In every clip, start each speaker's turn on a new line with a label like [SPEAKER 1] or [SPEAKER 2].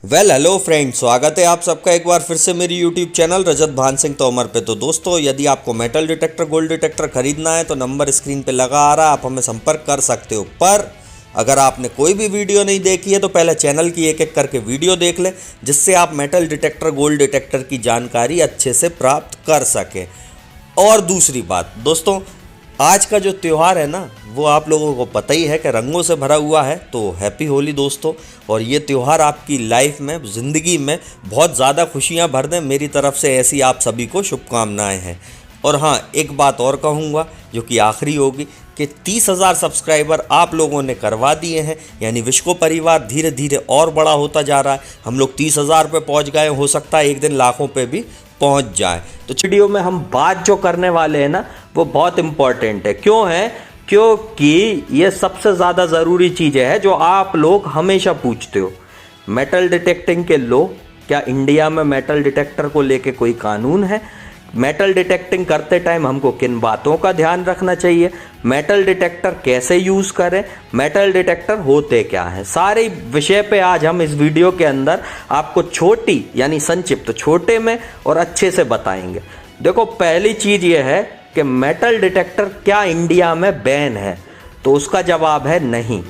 [SPEAKER 1] Hello friends, स्वागत है आप सबका एक बार फिर से मेरी यूट्यूब चैनल रजत भान सिंह तोमर पे। तो दोस्तों, यदि आपको मेटल डिटेक्टर गोल्ड डिटेक्टर खरीदना है तो नंबर स्क्रीन पे लगा आ रहा है, आप हमें संपर्क कर सकते हो। पर अगर आपने कोई भी वीडियो नहीं देखी है तो पहले चैनल की एक एक करके वीडियो देख लें, जिससे आप मेटल डिटेक्टर गोल्ड डिटेक्टर की जानकारी अच्छे से प्राप्त कर सकें। और दूसरी बात दोस्तों, आज का जो त्यौहार है ना, वो आप लोगों को पता ही है कि रंगों से भरा हुआ है। तो हैप्पी होली दोस्तों। और ये त्यौहार आपकी लाइफ में, ज़िंदगी में बहुत ज़्यादा खुशियाँ भर दें, मेरी तरफ से ऐसी आप सभी को शुभकामनाएं हैं। और हाँ, एक बात और कहूँगा जो कि आखिरी होगी कि 30,000 सब्सक्राइबर आप लोगों ने करवा दिए हैं, यानी विश्व परिवार धीरे धीरे और बड़ा होता जा रहा है। हम लोग 30,000 पे पहुँच गए, हो सकता है एक दिन लाखों पे भी पहुंच जाए। तो वीडियो में हम बात जो करने वाले हैं ना, वो बहुत इंपॉर्टेंट है। क्यों है? क्योंकि ये सबसे ज़्यादा ज़रूरी चीज़ है जो आप लोग हमेशा पूछते हो। मेटल डिटेक्टिंग के लो, क्या इंडिया में मेटल डिटेक्टर को लेके कोई कानून है? मेटल डिटेक्टिंग करते टाइम हमको किन बातों का ध्यान रखना चाहिए? मेटल डिटेक्टर कैसे यूज़ करें? मेटल डिटेक्टर होते क्या हैं? सारे विषय पे आज हम इस वीडियो के अंदर आपको छोटी यानी संक्षिप्त, छोटे में और अच्छे से बताएंगे। देखो, पहली चीज़ ये है कि मेटल डिटेक्टर क्या इंडिया में बैन है? तो उसका जवाब है नहीं।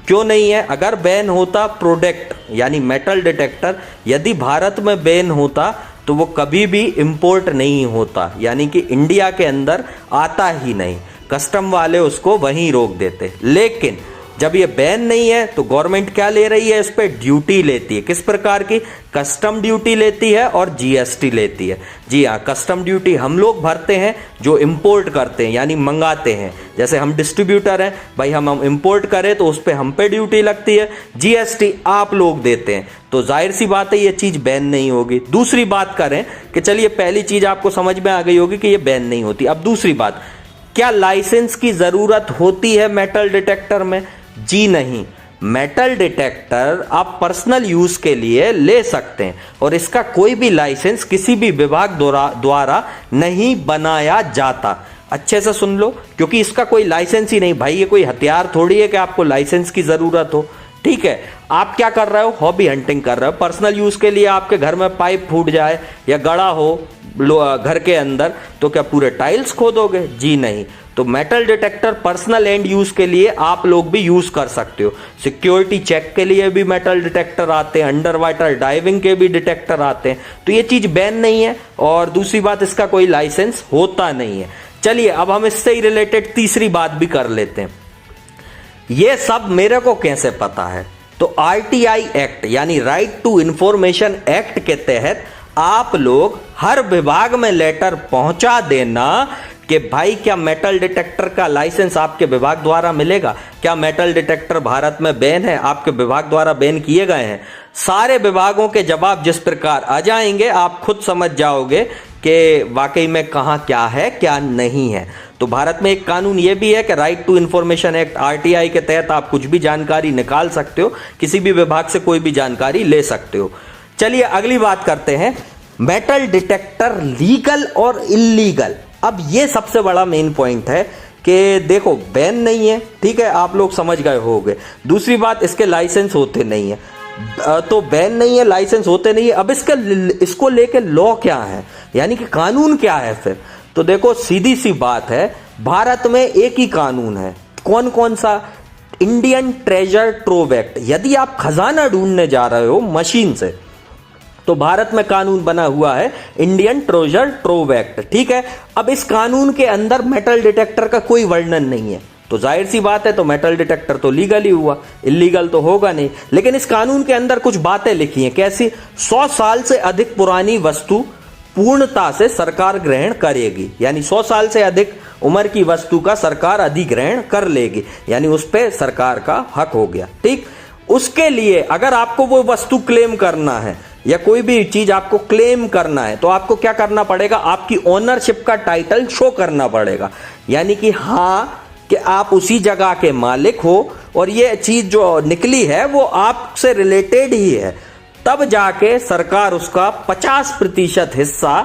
[SPEAKER 1] क्यों नहीं है? अगर बैन होता प्रोडक्ट यानी मेटल डिटेक्टर, यदि भारत में बैन होता तो वो कभी भी इंपोर्ट नहीं होता, यानी कि इंडिया के अंदर आता ही नहीं। कस्टम वाले उसको वहीं रोक देते। लेकिन जब ये बैन नहीं है तो गवर्नमेंट क्या ले रही है? इस पे ड्यूटी लेती है। किस प्रकार की? कस्टम ड्यूटी लेती है और जीएसटी लेती है। जी हाँ, कस्टम ड्यूटी हम लोग भरते हैं जो इंपोर्ट करते हैं यानी मंगाते हैं। जैसे हम डिस्ट्रीब्यूटर हैं भाई, हम इंपोर्ट करें तो उस पर हम पे ड्यूटी लगती है। जीएसटी आप लोग देते हैं। तो जाहिर सी बात है ये चीज़ बैन नहीं होगी। दूसरी बात करें कि चलिए, पहली चीज़ आपको समझ में आ गई होगी कि ये बैन नहीं होती। अब दूसरी बात, क्या लाइसेंस की ज़रूरत होती है मेटल डिटेक्टर में? जी नहीं। मेटल डिटेक्टर आप पर्सनल यूज के लिए ले सकते हैं और इसका कोई भी लाइसेंस किसी भी विभाग द्वारा नहीं बनाया जाता। अच्छे से सुन लो, क्योंकि इसका कोई लाइसेंस ही नहीं। भाई, ये कोई हथियार थोड़ी है कि आपको लाइसेंस की जरूरत हो। ठीक है, आप क्या कर रहे हो? हॉबी हंटिंग कर रहे हो। पर्सनल यूज के लिए आपके घर में पाइप फूट जाए या गड़ा हो घर के अंदर, तो क्या पूरे टाइल्स खोदोगे? जी नहीं। तो metal detector personal and use के लिए आप लोग भी यूज कर सकते हो। सिक्योरिटी चेक के लिए भी मेटल डिटेक्टर आते हैं, अंडर वाटर डाइविंग के भी डिटेक्टर आते हैं। तो ये चीज बैन नहीं है। और दूसरी बात, इसका कोई लाइसेंस होता नहीं है। चलिए, अब हम इससे ही रिलेटेड तीसरी बात भी कर लेते हैं। ये सब मेरे को कैसे पता है? तो आरटीआई एक्ट यानी राइट टू इंफॉर्मेशन एक्ट के तहत आप लोग हर विभाग में लेटर पहुंचा देना कि भाई, क्या मेटल डिटेक्टर का लाइसेंस आपके विभाग द्वारा मिलेगा? क्या मेटल डिटेक्टर भारत में बैन है? आपके विभाग द्वारा बैन किए गए हैं? सारे विभागों के जवाब जिस प्रकार आ जाएंगे, आप खुद समझ जाओगे कि वाकई में कहां क्या है, क्या नहीं है। तो भारत में एक कानून यह भी है कि right to information act RTI के तहत आप कुछ भी जानकारी निकाल सकते हो, किसी भी विभाग से कोई भी जानकारी ले सकते हो। चलिए, अगली बात करते हैं, मेटल डिटेक्टर लीगल और इल्लीगल। अब ये सबसे बड़ा मेन पॉइंट है कि देखो, बैन नहीं है, ठीक है, आप लोग समझ गए होंगे। दूसरी बात, इसके लाइसेंस होते नहीं है। तो बैन नहीं है, लाइसेंस होते नहीं है। अब इसको लेके लॉ क्या है, यानी कि कानून क्या है फिर? तो देखो, सीधी सी बात है, भारत में एक ही कानून है। कौन कौन सा? Indian treasure trove act. यदि आप खजाना ढूंढने जा रहे हो मशीन से, तो भारत में कानून बना हुआ है इंडियन ट्रेजर ट्रोव एक्ट। ठीक है, अब इस कानून के अंदर मेटल डिटेक्टर का कोई वर्णन नहीं है। तो जाहिर सी बात है, तो मेटल डिटेक्टर तो लीगल ही हुआ, इलीगल तो होगा नहीं। लेकिन इस कानून के अंदर कुछ बातें लिखी हैं। कैसी? 100 साल से अधिक पुरानी वस्तु पूर्णता से सरकार ग्रहण करेगी, यानी 100 साल से अधिक उम्र की वस्तु का सरकार अधिग्रहण कर लेगी, यानी उस पर सरकार का हक हो गया। ठीक, उसके लिए अगर आपको वो वस्तु क्लेम करना है या कोई भी चीज आपको क्लेम करना है, तो आपको क्या करना पड़ेगा? आपकी ओनरशिप का टाइटल शो करना पड़ेगा, यानी कि हाँ, कि आप उसी जगह के मालिक हो और ये चीज जो निकली है वो आपसे रिलेटेड ही है। तब जाके सरकार उसका 50% हिस्सा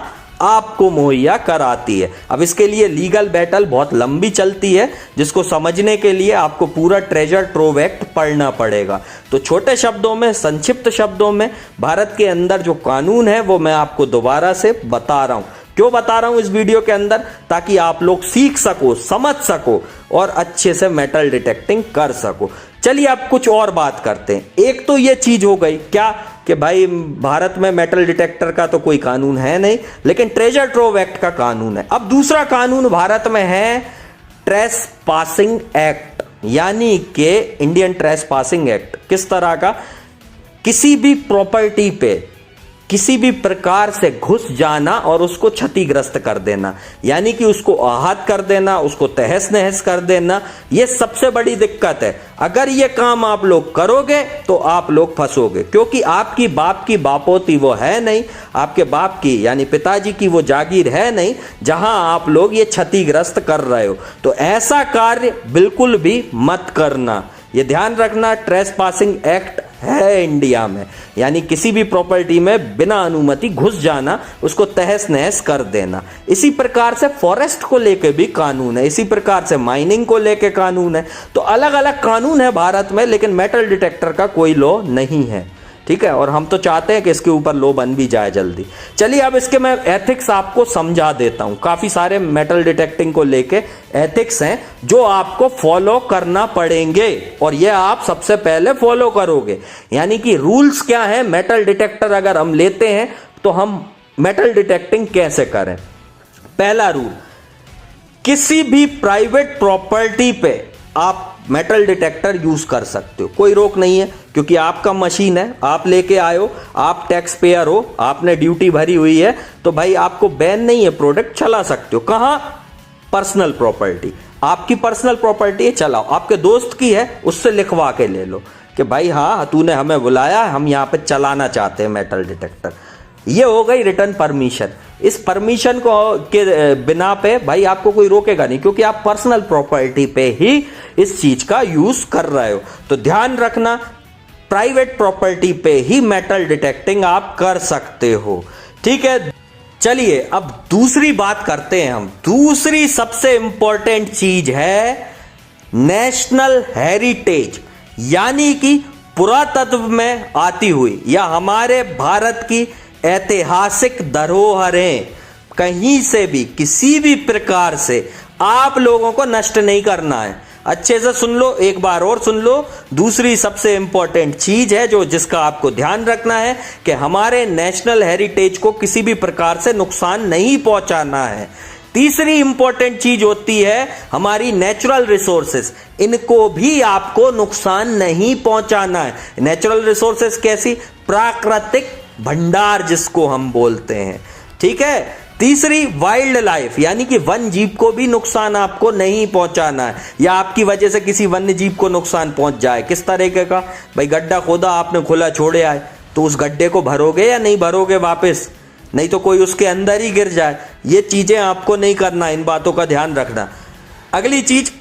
[SPEAKER 1] आपको मुहैया कराती है। अब इसके लिए लीगल बैटल बहुत लंबी चलती है, जिसको समझने के लिए आपको पूरा ट्रेजर ट्रोव एक्ट पढ़ना पड़ेगा। तो छोटे शब्दों में, संक्षिप्त शब्दों में, भारत के अंदर जो कानून है वो मैं आपको दोबारा से बता रहा हूं। क्यों बता रहा हूं इस वीडियो के अंदर? ताकि आप लोग सीख सको, समझ सको और अच्छे से मेटल डिटेक्टिंग कर सको। चलिए अब कुछ और बात करते हैं। एक तो ये चीज हो गई क्या कि भाई भारत में मेटल डिटेक्टर का तो कोई कानून है नहीं, लेकिन ट्रेजर ट्रोव एक्ट का कानून है। अब दूसरा कानून भारत में है ट्रेस पासिंग एक्ट, यानी कि इंडियन ट्रेस पासिंग एक्ट। किस तरह का? किसी भी प्रॉपर्टी पे किसी भी प्रकार से घुस जाना और उसको क्षतिग्रस्त कर देना, यानी कि उसको आहत कर देना, उसको तहस नहस कर देना, यह सबसे बड़ी दिक्कत है। अगर ये काम आप लोग करोगे तो आप लोग फंसोगे, क्योंकि आपकी बाप की बापोती वो है नहीं, आपके बाप की यानी पिताजी की वो जागीर है नहीं जहां आप लोग ये क्षतिग्रस्त कर रहे हो। तो ऐसा कार्य बिल्कुल भी मत करना, ये ध्यान रखना। ट्रेस पासिंग एक्ट है इंडिया में, यानी किसी भी प्रॉपर्टी में बिना अनुमति घुस जाना, उसको तहस नहस कर देना। इसी प्रकार से फॉरेस्ट को लेके भी कानून है, इसी प्रकार से माइनिंग को लेके कानून है। तो अलग अलग कानून है भारत में, लेकिन मेटल डिटेक्टर का कोई लॉ नहीं है, ठीक है। और हम तो चाहते हैं कि इसके ऊपर लॉ बन भी जाए जल्दी। चलिए अब इसके मैं एथिक्स आपको समझा देता हूं। काफी सारे मेटल डिटेक्टिंग को लेके एथिक्स हैं जो आपको फॉलो करना पड़ेंगे, और ये आप सबसे पहले फॉलो करोगे। यानी कि रूल्स क्या है, मेटल डिटेक्टर अगर हम लेते हैं तो हम मेटल डिटेक्टिंग कैसे करें। पहला रूल, किसी भी प्राइवेट प्रॉपर्टी पे आप मेटल डिटेक्टर यूज कर सकते हो, कोई रोक नहीं है, क्योंकि आपका मशीन है, आप लेके आए हो, आप टैक्स पेयर हो, आपने ड्यूटी भरी हुई है, तो भाई आपको बैन नहीं है, प्रोडक्ट चला सकते हो। कहां? पर्सनल प्रॉपर्टी, आपकी पर्सनल प्रॉपर्टी है, चलाओ। आपके दोस्त की है, उससे लिखवा के ले लो कि भाई हाँ तूने हमें बुलाया, हम यहां पे चलाना चाहते हैं मेटल डिटेक्टर। ये हो गई रिटर्न परमिशन। इस परमिशन को के बिना पे भाई आपको कोई रोकेगा नहीं, क्योंकि आप पर्सनल प्रॉपर्टी पे ही इस चीज का यूज कर रहे हो। तो ध्यान रखना, प्राइवेट प्रॉपर्टी पे ही मेटल डिटेक्टिंग आप कर सकते हो, ठीक है। चलिए अब दूसरी बात करते हैं हम। दूसरी सबसे इंपॉर्टेंट चीज है नेशनल हेरिटेज, यानी कि पुरातत्व में आती हुई या हमारे भारत की ऐतिहासिक धरोहरें कहीं से भी किसी भी प्रकार से आप लोगों को नष्ट नहीं करना है। अच्छे से सुन लो, एक बार और सुन लो। दूसरी सबसे इंपॉर्टेंट चीज है जो जिसका आपको ध्यान रखना है कि हमारे नेशनल हेरिटेज को किसी भी प्रकार से नुकसान नहीं पहुंचाना है। तीसरी इंपॉर्टेंट चीज होती है हमारी नेचुरल रिसोर्सेस, इनको भी आपको नुकसान नहीं पहुंचाना है। नेचुरल रिसोर्सेस कैसी? प्राकृतिक भंडार जिसको हम बोलते हैं, ठीक है। तीसरी वाइल्ड लाइफ, यानी कि वन जीव को भी नुकसान आपको नहीं पहुंचाना है, या आपकी वजह से किसी वन्य जीव को नुकसान पहुंच जाए। किस तरीके का? भाई गड्ढा खोदा आपने, खुला छोड़े आए, तो उस गड्ढे को भरोगे या नहीं भरोगे वापस? नहीं तो कोई उसके अंदर ही गिर जाए। ये चीजें आपको नहीं करना, इन बातों का ध्यान रखना। अगली चीज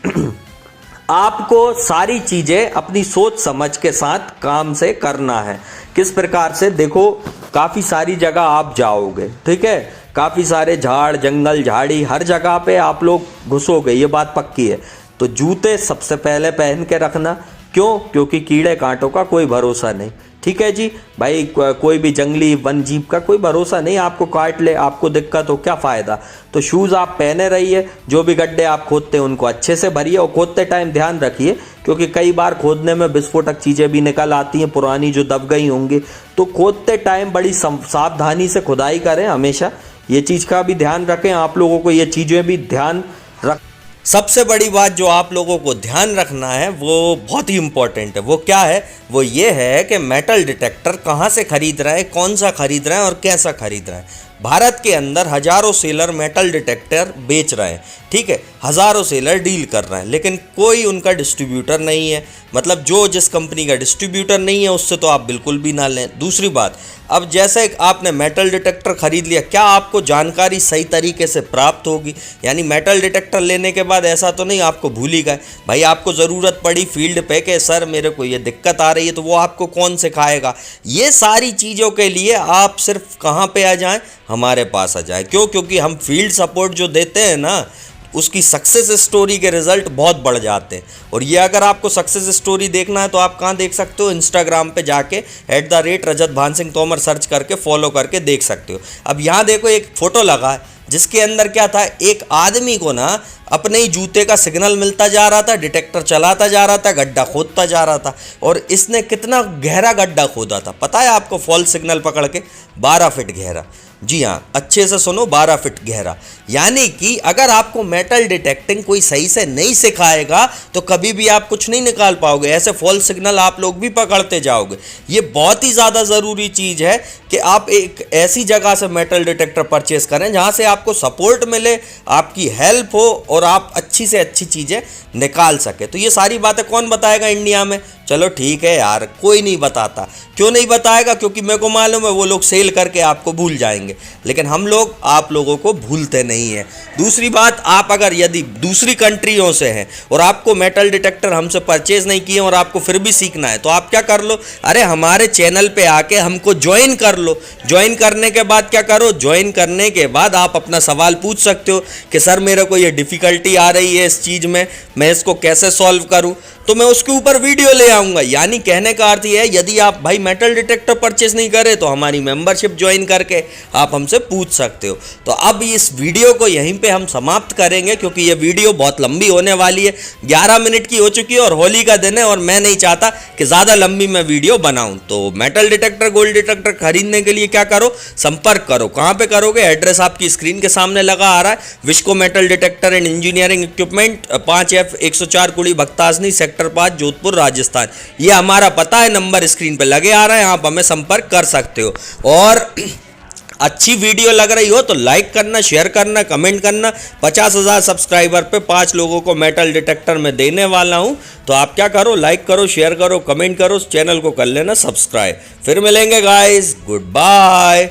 [SPEAKER 1] आपको सारी चीजें अपनी सोच समझ के साथ काम से करना है। किस प्रकार से? देखो, काफी सारी जगह आप जाओगे, ठीक है, काफी सारे झाड़ जंगल झाड़ी हर जगह पे आप लोग घुसोगे, ये बात पक्की है। तो जूते सबसे पहले पहन के रखना। क्यों? क्योंकि कीड़े कांटों का कोई भरोसा नहीं, ठीक है जी। भाई कोई भी जंगली वन जीव का कोई भरोसा नहीं, आपको काट ले, आपको दिक्कत हो, क्या फायदा। तो शूज आप पहने रहिए, जो भी गड्ढे आप खोदते हैं उनको अच्छे से भरिए, और खोदते टाइम ध्यान रखिए, क्योंकि कई बार खोदने में विस्फोटक चीजें भी निकल आती हैं पुरानी जो दब गई होंगी। तो खोदते टाइम बड़ी सावधानी से खुदाई करें हमेशा, ये चीज का भी ध्यान रखें। आप लोगों को ये चीजें भी ध्यान रख। सबसे बड़ी बात जो आप लोगों को ध्यान रखना है वो बहुत ही इंपॉर्टेंट है। वो क्या है? वो ये है कि मेटल डिटेक्टर कहाँ से खरीद रहे हैं, कौन सा खरीद रहे हैं और कैसा खरीद रहे हैं। भारत के अंदर हजारों सेलर मेटल डिटेक्टर बेच रहे हैं, ठीक है, हजारों सेलर डील कर रहे हैं, लेकिन कोई उनका डिस्ट्रीब्यूटर नहीं है। मतलब जो जिस कंपनी का डिस्ट्रीब्यूटर नहीं है उससे तो आप बिल्कुल भी ना लें। दूसरी बात, अब जैसे आपने मेटल डिटेक्टर खरीद लिया, क्या आपको जानकारी सही तरीके से प्राप्त होगी? यानी मेटल डिटेक्टर लेने के बाद ऐसा तो नहीं आपको भूल ही गए, भाई आपको ज़रूरत पड़ी फील्ड पे कि सर मेरे को ये दिक्कत आ रही है, तो वो आपको कौन सिखाएगा? ये सारी चीज़ों के लिए आप सिर्फ कहाँ पे आ जाएं? हमारे पास आ जाए। क्यों? क्योंकि हम फील्ड सपोर्ट जो देते हैं ना, उसकी सक्सेस स्टोरी के रिजल्ट बहुत बढ़ जाते हैं। और ये अगर आपको सक्सेस स्टोरी देखना है तो आप कहाँ देख सकते हो? इंस्टाग्राम पे जाके @रजत भान सिंह तोमर सर्च करके फॉलो करके देख सकते हो। अब यहाँ देखो एक फ़ोटो लगा है जिसके अंदर क्या था, एक आदमी को ना अपने ही जूते का सिग्नल मिलता जा रहा था, डिटेक्टर चलाता जा रहा था, गड्ढा खोदता जा रहा था। और इसने कितना गहरा गड्ढा खोदा था पता है आपको? फॉल्स सिग्नल पकड़ के 12 फीट गहरा। जी हाँ, अच्छे से सुनो, 12 फीट गहरा। यानी कि अगर आपको मेटल डिटेक्टिंग कोई सही से नहीं सिखाएगा तो कभी भी आप कुछ नहीं निकाल पाओगे। ऐसे फॉल्स सिग्नल आप लोग भी पकड़ते जाओगे। ये बहुत ही ज़्यादा ज़रूरी चीज़ है कि आप एक ऐसी जगह से मेटल डिटेक्टर परचेस करें जहाँ से आपको सपोर्ट मिले, आपकी हेल्प हो और आप अच्छी से अच्छी चीज़ें निकाल सके। तो ये सारी बातें कौन बताएगा इंडिया में? चलो ठीक है यार, कोई नहीं बताता। क्यों नहीं बताएगा? क्योंकि मेरे को मालूम है वो लोग सेल करके आपको भूल जाएंगे, लेकिन हम लोग आप लोगों को भूलते नहीं हैं। दूसरी बात, आप अगर यदि दूसरी कंट्रियों से हैं और आपको मेटल डिटेक्टर हमसे परचेज नहीं किए और आपको फिर भी सीखना है तो आप क्या कर लो, अरे हमारे चैनल पे आके हमको ज्वाइन कर लो। ज्वाइन करने के बाद क्या करो, ज्वाइन करने के बाद आप अपना सवाल पूछ सकते हो कि सर मेरे को ये डिफ़िकल्टी आ रही है इस चीज़ में, मैं इसको कैसे सॉल्व करूं, तो मैं उसके ऊपर वीडियो ले आऊँगा। यानी कहने का अर्थ ये है, यदि आप भाई मेटल डिटेक्टर परचेस नहीं करे तो हमारी मेंबरशिप ज्वाइन करके आप हमसे पूछ सकते हो। तो अब इस वीडियो को यहीं पे हम समाप्त करेंगे क्योंकि ये वीडियो बहुत लंबी होने वाली है। 11 मिनट की हो चुकी है और होली का दिन है और मैं नहीं चाहता कि ज़्यादा लंबी मैं वीडियो बनाऊँ। तो मेटल डिटेक्टर, गोल्ड डिटेक्टर खरीदने के लिए क्या करो, संपर्क करो। कहाँ पर करोगे? एड्रेस आपकी स्क्रीन के सामने लगा आ रहा है। Vishko metal detector and engineering equipment, 5F104 Kudi Bhaktasani, sector 5, Jodhpur, Rajasthan. ये हमारा पता है, नंबर स्क्रीन पे लगे आ रहे हैं, आप हमें संपर्क कर सकते हो। और अच्छी वीडियो लग रही हो तो लाइक करना, शेयर करना, कमेंट करना। 50,000 सब्सक्राइबर पे 5 लोगों को मेटल डिटेक्टर में देने वाला हूं, तो आप क्या करो, लाइक करो, शेयर करो, कमेंट करो, चैनल को कर लेना सब्सक्राइब। फिर मिलेंगे गाइस, गुड बाय।